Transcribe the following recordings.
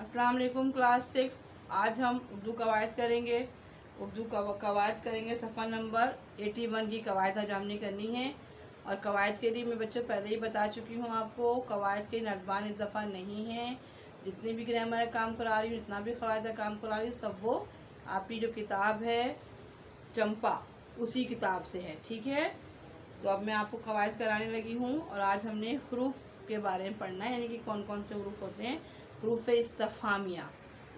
अस्सलाम वालेकुम क्लास 6। आज हम उर्दू कवायद करेंगे। उर्दू कवायद करेंगे सफ़ा नंबर 81 की कवायद आज हमने करनी है। और कवायद के लिए मैं बच्चों पहले ही बता चुकी हूँ आपको, कवायद के नडबान इस दफ़ा नहीं है। जितने भी ग्रामर का काम करा रही हूँ, जितना भी कवायद का काम करा रही हूँ, सब वो आपकी जो किताब है चंपा उसी किताब से है। ठीक है, तो अब मैं आपको कवायद कराने लगी हूँ। और आज हमने हरूफ के बारे में पढ़ना है, यानी कि कौन कौन से हरूफ होते हैं। हरूफ इस्तफामिया,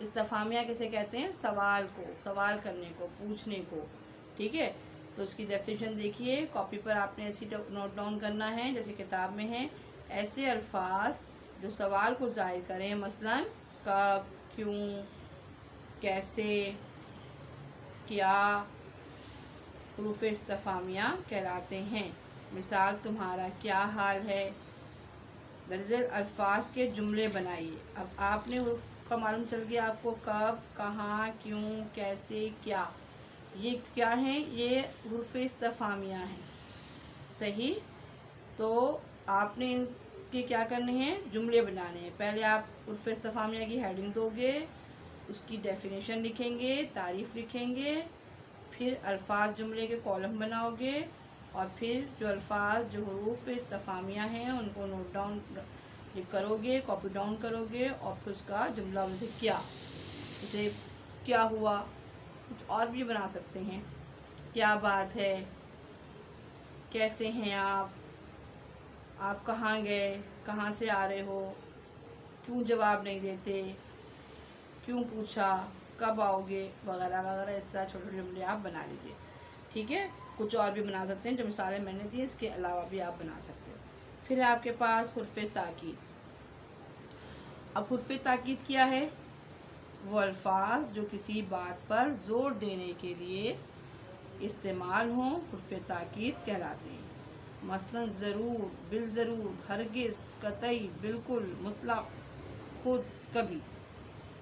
इस्तफामिया किसे कहते हैं? सवाल को, सवाल करने को, पूछने को। ठीक है, तो उसकी डेफिनेशन देखिए, कॉपी पर आपने ऐसी नोट डाउन करना है जैसे किताब में है। ऐसे अल्फाज जो सवाल को ज़ाहिर करें, मसलन कब, क्यों, कैसे, क्या, हरूफ इस्तफामिया कहलाते हैं। मिसाल, तुम्हारा क्या हाल है। दर्जल अल्फाज के जुमले बनाइए। अब आपने हरूफ का मालूम चल गया आपको, कब, कहाँ, क्यों, कैसे, क्या। ये क्या है? ये हरूफ इस्तफामिया हैं। सही, तो आपने इनके क्या करने हैं? जुमले बनाने हैं। पहले आप हरूफ इस्तफामिया की हेडिंग दोगे, उसकी डेफिनेशन लिखेंगे, तारीफ़ लिखेंगे, फिर अल्फाज जुमले के कॉलम बनाओगे, और फिर जो अल्फाज जो हरूफ इस्तफामिया हैं उनको नोट डाउन करोगे, कॉपी डाउन करोगे, और फिर उसका जुमला जैसे क्या, जैसे क्या हुआ। कुछ और भी बना सकते हैं, क्या बात है, कैसे हैं आप कहाँ गए, कहाँ से आ रहे हो, क्यों जवाब नहीं देते, क्यों पूछा, कब आओगे, वगैरह वगैरह। इस तरह छोटे छोटे जुमले आप बना लीजिए। ठीक है, कुछ और भी बना सकते हैं, जो मिसालें मैंने दी इसके अलावा भी आप बना सकते हो। फिर आपके पास हुर्फ़ ताकीद। अब हुर्फ़ ताकीद क्या है? वो अल्फाज जो किसी बात पर ज़ोर देने के लिए इस्तेमाल हों, हुर्फ़ ताकीद कहलाते हैं। मसलन ज़रूर, बिल ज़रूर, हरगिज़, कतई, बिल्कुल, मुतलक, खुद, कभी।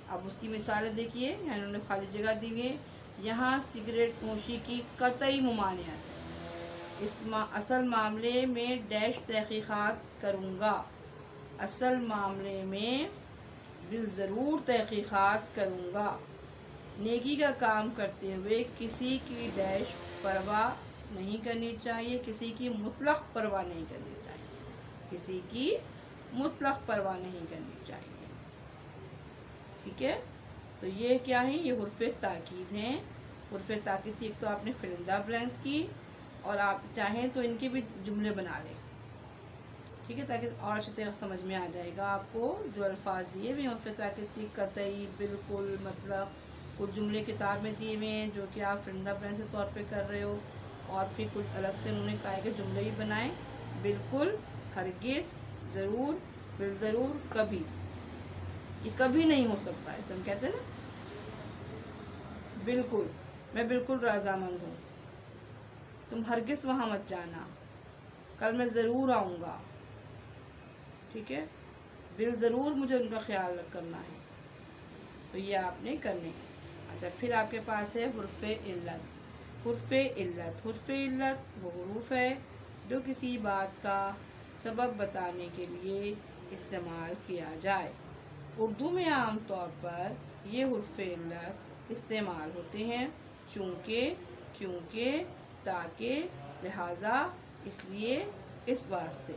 अब उसकी मिसालें देखिए, यहाँ उन्होंने खाली जगह दी है। यहाँ सिगरेट नोशी की कतई ममानियत है। असल मामले में डैश तहक़ीक़ात करूँगा। असल मामले में बिल ज़रूर तहक़ीक़ात करूँगा। नेकी का काम करते हुए किसी की डैश परवाह नहीं करनी चाहिए, किसी की मुतलक परवाह नहीं करनी चाहिए, किसी की मुतलक परवाह नहीं करनी चाहिए। ठीक है, तो ये क्या है? ये हुर्फ़ ताकीद हैं। हुर्फ़ ताकीद की एक तो आपने फिल इन द ब्लैंक्स की, और आप चाहें तो इनके भी जुमले बना लें। ठीक है, ताकि और अच्छी तरह समझ में आ जाएगा आपको। जो अल्फाज दिए हुए हैं हुर्फ़ ताकीद की, कतई, बिल्कुल, मतलब, कुछ जुमले किताब में दिए हुए हैं जो कि आप फिल इन द ब्लैंक्स के तौर पे कर रहे हो, और फिर कुछ अलग से उन्होंने कहा है कि जुमले भी बनाएं। बिल्कुल, हरगिज़, ज़रूर, बिल ज़रूर, कभी। ये कभी नहीं हो सकता, ऐसे हम कहते हैं ना। बिल्कुल, मैं बिल्कुल रज़ामंद हूँ, तुम हरगिज़ वहाँ मत जाना, कल मैं ज़रूर आऊँगा। ठीक है, बिल ज़रूर मुझे उनका ख्याल करना है। तो ये आपने करने हैं। अच्छा, फिर आपके पास है हुर्फ़ इल्लत। हुर्फ़ इल्लत, हुर्फ़ इल्लत वो हरूफ है जो किसी बात का सबब बताने के लिए इस्तेमाल किया जाए। उर्दू में आम तौर पर ये हुर्फ़ इल्लत इस्तेमाल होते हैं चूँकि, क्योंकि, ताकि, लिहाजा, इसलिए, इस वास्ते।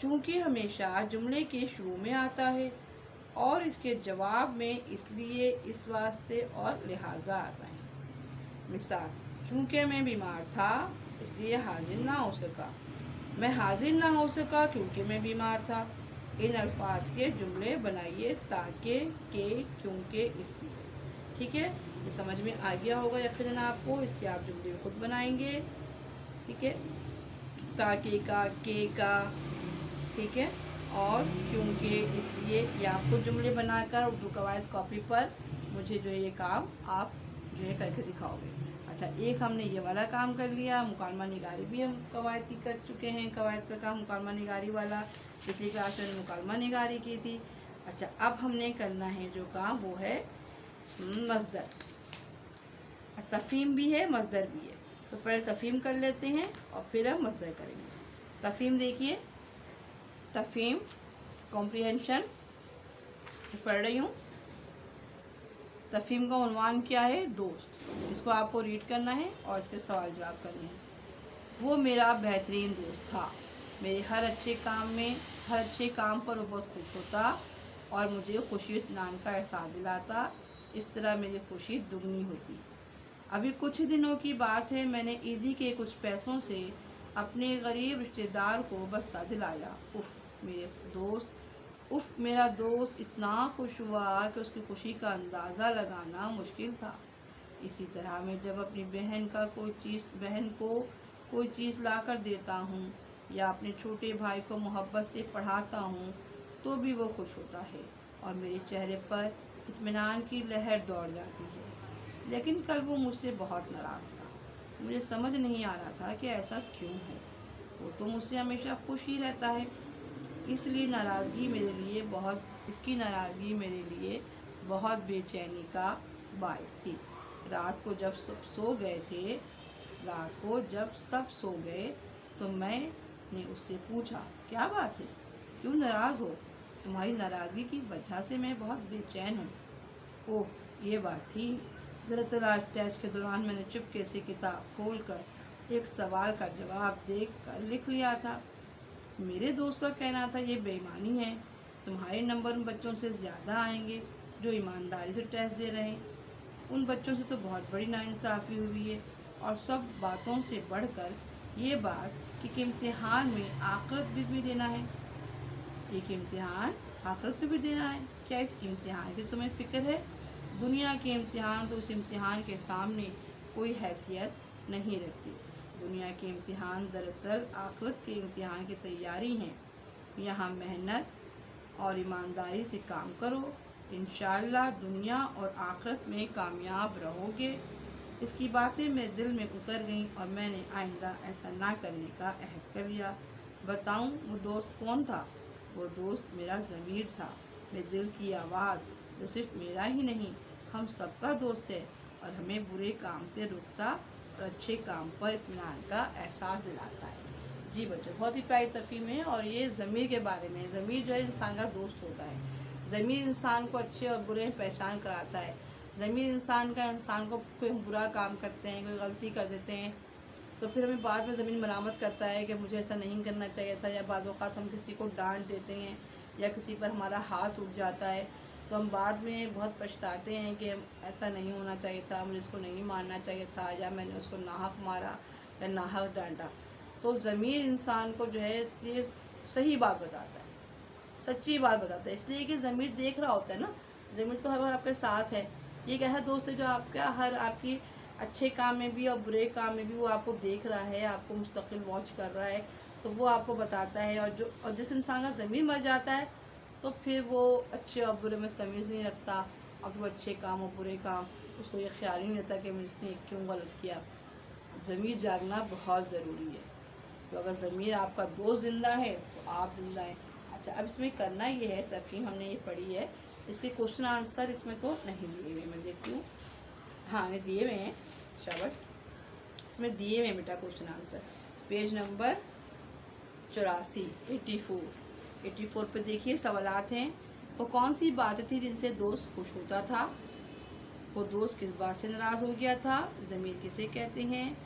चूँकि हमेशा जुमले के शुरू में आता है, और इसके जवाब में इसलिए, इस वास्ते और लिहाजा आता है। मिसाल, चूँकि मैं बीमार था इसलिए हाजिर ना हो सका, मैं हाजिर ना हो सका क्योंकि मैं बीमार था। इन अल्फाज के जुमले बनाइए, ताकि, के, क्योंकि, इसलिए। ठीक है, ये समझ में आ गया होगा यकीनन आपको। इसके आप जुमले खुद बनाएंगे। ठीक है, ताकि का, के का, ठीक है, और क्योंकि, इसलिए, या आप खुद जुमले बनाकर उर्दू कवायद कॉपी पर मुझे जो है ये काम आप जो है करके दिखाओगे। अच्छा, एक हमने ये वाला काम कर लिया। मुकालमा निगारी भी हम कवायद की कर चुके हैं। कवायद का काम मुकालमा निगारी वाला पिछली क्लास में मुकालमा निगारी की थी। अच्छा, अब हमने करना है जो काम वो है मस्दर। तफ़हीम भी है, मस्दर भी है। तो पहले तफ़हीम कर लेते हैं और फिर हम मस्दर करेंगे। तफ़हीम देखिए, तफ़हीम, कॉम्प्रिहेंशन। पढ़ रही हूँ। तफहीम का उन्वान क्या है? दोस्त। इसको आपको रीड करना है और इसके सवाल जवाब करने हैं। वो मेरा बेहतरीन दोस्त था। मेरे हर अच्छे काम पर वो बहुत खुश होता और मुझे खुशी इत्मीनान का एहसास दिलाता। इस तरह मेरी खुशी दुगनी होती। अभी कुछ दिनों की बात है, मैंने ईदी के कुछ पैसों से अपने गरीब रिश्तेदार को बस्ता दिलाया। मेरा दोस्त इतना खुश हुआ कि उसकी खुशी का अंदाज़ा लगाना मुश्किल था। इसी तरह मैं जब अपनी बहन को कोई चीज़ ला कर देता हूँ या अपने छोटे भाई को मोहब्बत से पढ़ाता हूँ तो भी वो खुश होता है और मेरे चेहरे पर इत्मीनान की लहर दौड़ जाती है। लेकिन कल वो मुझसे बहुत नाराज़ था। मुझे समझ नहीं आ रहा था कि ऐसा क्यों है। वो तो मुझसे हमेशा खुश ही रहता है। इसकी नाराज़गी मेरे लिए बहुत बेचैनी का बायस थी। रात को जब सब सो गए तो मैंने उससे पूछा, क्या बात है, क्यों नाराज़ हो? तुम्हारी नाराज़गी की वजह से मैं बहुत बेचैन हूँ। ओह, ये बात थी। दरअसल आज टेस्ट के दौरान मैंने चुपके से किताब खोलकर एक सवाल का जवाब देखकर लिख लिया था। मेरे दोस्त का कहना था, ये बेईमानी है। तुम्हारे नंबर उन बच्चों से ज़्यादा आएंगे जो ईमानदारी से टेस्ट दे रहे हैं। उन बच्चों से तो बहुत बड़ी नाइंसाफ़ी हुई है। और सब बातों से बढ़कर ये बात कि इम्तिहान में आखिरत भी देना है। एक इम्तिहान आखिरत में भी देना है। क्या इस इम्तिहान की तुम्हें फ़िक्र है? दुनिया के इम्तिहान तो उस इम्तिहान के सामने कोई हैसियत नहीं रखती। दुनिया के इम्तिहान दरअसल आखिरत के इम्तिहान की तैयारी हैं। यहाँ मेहनत और ईमानदारी से काम करो, इंशाअल्लाह दुनिया और आखिरत में कामयाब रहोगे। इसकी बातें मेरे दिल में उतर गईं और मैंने आइंदा ऐसा ना करने का अहद कर लिया। बताऊं वो दोस्त कौन था? वो दोस्त मेरा ज़मीर था, मेरे दिल की आवाज़, जो सिर्फ मेरा ही नहीं हम सबका दोस्त है और हमें बुरे काम से रोकता और अच्छे काम पर इत्मीनान का एहसास दिलाता है। जी बच्चों, बहुत ही प्यारी तफहीम है और ये ज़मीर के बारे में। ज़मीर जो है इंसान का दोस्त होता है। ज़मीर इंसान को अच्छे और बुरे पहचान कराता है। ज़मीर इंसान को कोई बुरा काम करते हैं, कोई गलती कर देते हैं तो फिर हमें बाद में ज़मीन मलामत करता है कि मुझे ऐसा नहीं करना चाहिए था। या बाज़ औक़ात हम किसी को डांट देते हैं या किसी पर हमारा हाथ उठ जाता है तो हम बाद में बहुत पछताते हैं कि ऐसा नहीं होना चाहिए था, मुझे इसको नहीं मारना चाहिए था, या मैंने उसको नाहक मारा या नाहक डांटा। तो ज़मीर इंसान को जो है इसलिए सही बात बताता है, सच्ची बात बताता है, इसलिए कि ज़मीर देख रहा होता है ना। ज़मीर तो हर बार आपके साथ है। ये एक ऐसा दोस्त है जो आपकी अच्छे काम में भी और बुरे काम में भी वो आपको देख रहा है, आपको मुस्तकिल वॉच कर रहा है, तो वो आपको बताता है। और जिस इंसान का ज़मीर मर जाता है तो फिर वो अच्छे और बुरे में तमीज़ नहीं रखता और वो अच्छे काम और बुरे काम उसको ये ख्याल ही नहीं रहता कि मुझसे क्यों गलत किया। ज़मीर जागना बहुत ज़रूरी है। तो अगर ज़मीर आपका दोस्त ज़िंदा है तो आप ज़िंदा हैं। अच्छा, अब इसमें करना ये है, तफहीम हमने ये पढ़ी है, इसके क्वेश्चन आंसर इसमें तो नहीं दिए हुए, मैं देखती हूँ। हाँ, ये दिए हुए हैं शाबाश, इसमें दिए हुए हैं बेटा क्वेश्चन आंसर। पेज नंबर 84 84 पे देखिए सवालात हैं। वो कौन सी बात थी जिनसे दोस्त खुश होता था? वो दोस्त किस बात से नाराज़ हो गया था? ज़मीर किसे कहते हैं?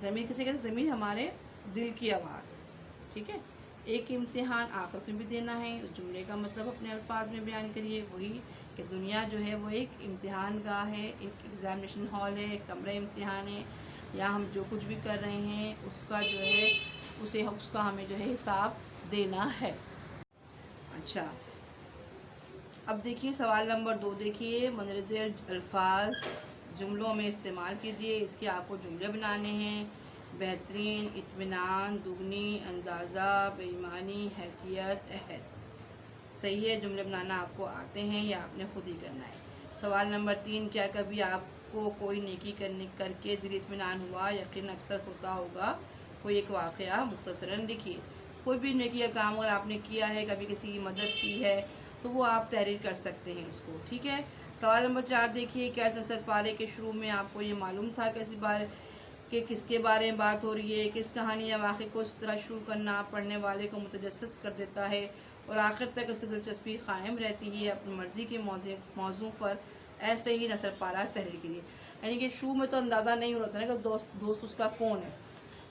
ज़मीर हमारे दिल की आवाज़। ठीक है। एक इम्तिहान आखिरत में भी देना है। तो जुमले का मतलब अपने अल्फाज में बयान करिए। वही कि दुनिया जो है वो एक इम्तिहान गाह है, एक एग्ज़ामिनेशन हॉल है, एक कमरा इम्तिहान है। यहाँ हम जो कुछ भी कर रहे हैं उसका हमें जो है हिसाब देना है। अच्छा, अब देखिए सवाल नंबर 2 देखिए, मंदरजे अल्फाज जुमलों में इस्तेमाल कीजिए। इसके आपको जुमले बनाने हैं। बेहतरीन, इत्मीनान, दुगनी, अंदाज़ा, बेईमानी, हैसियत, अहद। सही है, जुमले बनाना आपको आते हैं या आपने खुद ही करना है। सवाल नंबर 3, क्या कभी आपको कोई नेकी करके दिल इत्मीनान हुआ? यकीन अक्सर होता होगा। कोई एक वाक़या मुख्तसरन लिखिए। कोई भी नेकी का काम अगर आपने किया है, कभी किसी की मदद की है तो वो आप तहरीर कर सकते हैं इसको। ठीक है। सवाल नंबर 4 देखिए, क्या इस नसर पारे के शुरू में आपको ये मालूम था किसके बारे में बात हो रही है? किस कहानी या वाक़े को इस तरह शुरू करना पढ़ने वाले को मुतजस्सिस कर देता है اور آخر تک اس کی دلچسپی قائم رہتی ہے اپنی مرضی کے موضوع پر، ایسے ہی نثر پارہ تحریر کیجیے۔ یعنی کہ شروع میں تو اندازہ نہیں ہو رہا تھا نا کہ دوست اس کا کون ہے،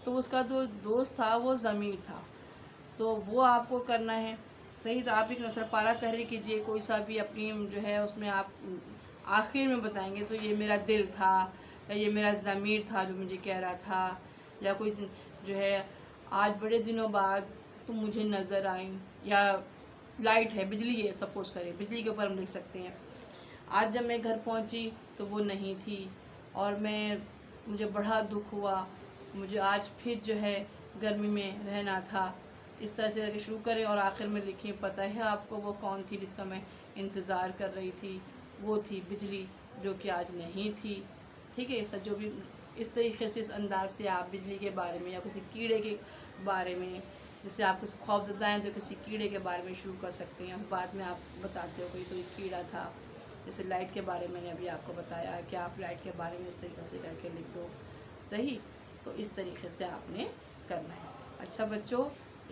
تو اس کا جو دوست تھا وہ ضمیر تھا، تو وہ آپ کو کرنا ہے صحیح۔ تو آپ ایک نثر پارہ تحریر کیجیے، کوئی سا بھی اپنی جو ہے اس میں آپ آخر میں بتائیں گے تو یہ میرا دل تھا، یا یہ میرا ضمیر تھا جو مجھے کہہ رہا تھا، یا کوئی جو ہے آج بڑے دنوں بعد تم مجھے نظر آئیں، یا لائٹ ہے، بجلی ہے، سپوز کریں بجلی کے اوپر ہم لکھ سکتے ہیں۔ آج جب میں گھر پہنچی تو وہ نہیں تھی، اور مجھے بڑا دکھ ہوا، مجھے آج پھر جو ہے گرمی میں رہنا تھا۔ اس طرح سے شروع کریں اور آخر میں لکھیں پتہ ہے آپ کو وہ کون تھی جس کا میں انتظار کر رہی تھی، وہ تھی بجلی جو کہ آج نہیں تھی۔ ٹھیک ہے، ایسا جو بھی اس طریقے سے اس انداز سے آپ بجلی کے بارے میں یا کسی کیڑے کے بارے میں، جیسے آپ کسی خوف زدہ ہیں تو کسی کیڑے کے بارے میں شروع کر سکتے ہیں، بعد میں آپ بتاتے ہو کوئی تو یہ کیڑا تھا۔ جیسے لائٹ کے بارے میں نے ابھی آپ کو بتایا کہ آپ لائٹ کے بارے میں اس طریقے سے کر کے لکھ دو، صحیح۔ تو اس طریقے سے آپ نے کرنا ہے۔ اچھا بچوں،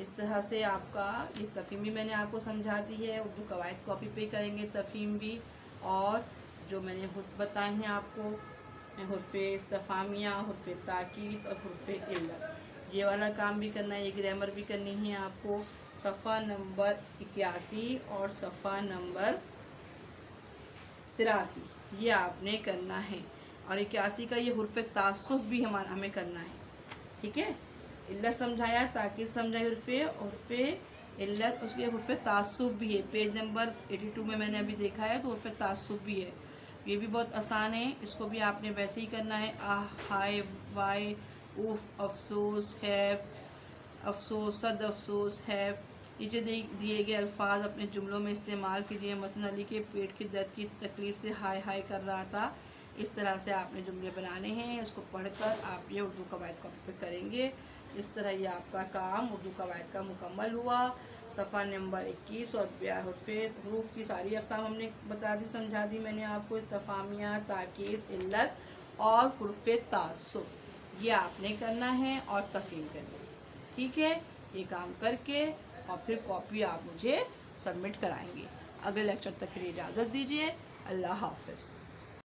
اس طرح سے آپ کا یہ تفہیم بھی میں نے آپ کو سمجھا دی ہے، اردو قواعد کاپی پہ کریں گے تفہیم بھی، اور جو میں نے حروف بتائے ہیں آپ کو، حروف استفہامیہ، حروف تاکید اور حروف علت، یہ والا کام بھی کرنا ہے، یہ گرامر بھی کرنی ہے آپ کو۔ صفحہ نمبر 81 اور صفحہ نمبر 83 یہ آپ نے کرنا ہے، اور 81 کا یہ حروف تعصب بھی ہمیں کرنا ہے، ٹھیک ہے۔ علت سمجھایا، تاکید سمجھائی، حروف علت، اس کے حروف تعصب بھی ہے، پیج نمبر 82 میں نے ابھی دیکھا ہے، تو حروف تعصب بھی ہے، یہ بھی بہت آسان ہے، اس کو بھی آپ نے ویسے ہی کرنا ہے۔ ہائے، وائے، اوف، افسوس، ہیف، افسوس، صد افسوس، ہیف، یہ جو دیے گئے الفاظ اپنے جملوں میں استعمال کیجیے۔ مثلاً علی کے پیٹ کی درد کی تکلیف سے ہائے ہائے کر رہا تھا، اس طرح سے آپ نے جملے بنانے ہیں، اس کو پڑھ کر آپ یہ اردو قواعد کاپی پہ کریں گے۔ اس طرح یہ آپ کا کام اردو قواعد کا مکمل ہوا۔ صفحہ نمبر 21 اور حروف کی ساری اقسام ہم نے بتا دی، سمجھا دی میں نے آپ کو، استفہامیہ، تاکید، علت اور حروف تعصب، یہ آپ نے کرنا ہے اور تفہیم کرنی ہے، ٹھیک ہے۔ یہ کام کر کے اور پھر کاپی آپ مجھے سبمٹ کرائیں گے۔ اگلے لیکچر تک کے لیے اجازت دیجیے، اللہ حافظ۔